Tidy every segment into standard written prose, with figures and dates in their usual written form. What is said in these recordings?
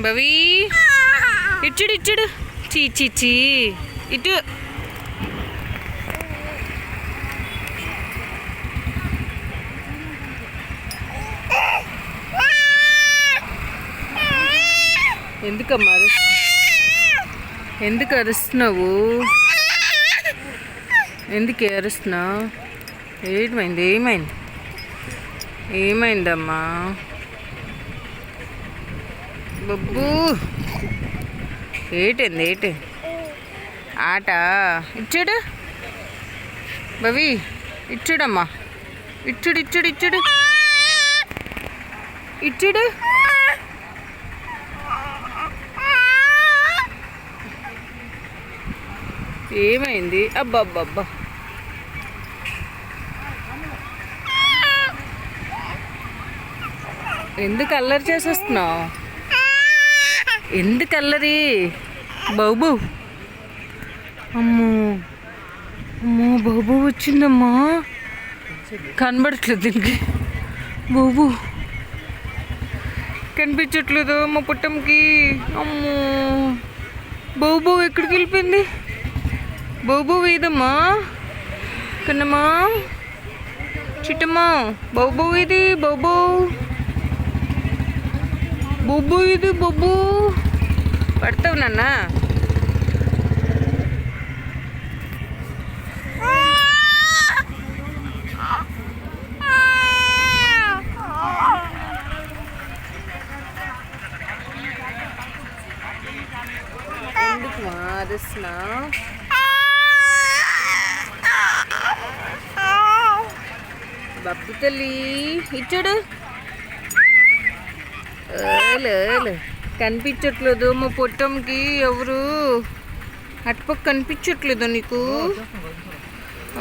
భవి ఇచ్చుడు ఇచ్చుడు చీ ఇటు ఎందుకమ్మా ఎందుకు అరుస్తున్నావు? ఎందుకు అరుస్తున్నావు? ఏమైందమ్మా? బబ్బు ఏటి ఆట ఇచ్చాడు భవి ఇచ్చాడమ్మా ఇచ్చాడు ఏమైంది? అబ్బా ఎందుకు అల్లరి చేసేస్తున్నావు? ఎందుకు అల్లరి? బాబు అమ్మో బాబు వచ్చిందమ్మా. కనబడట్లేదు దీనికి. బాబు కనిపించట్లేదు మా పుట్టంకి. అమ్మో బాబు ఎక్కడికి వెళ్ళిపోయింది? బాబు ఇదమ్మా కన్నమ్మా చిట్టమ్మా. బాబు ఇది బాబు ఇది బాబు. పడతావు నాన్న. ఎందుకు మారుస్తున్నా? బబ్బు తల్లి ఇచ్చాడు. కనిపించట్లేదు మా పొట్టంకి. ఎవరు అటుపక్క కనిపించట్లేదు నీకు?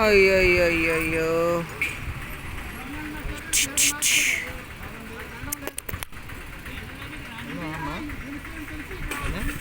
అయ్యో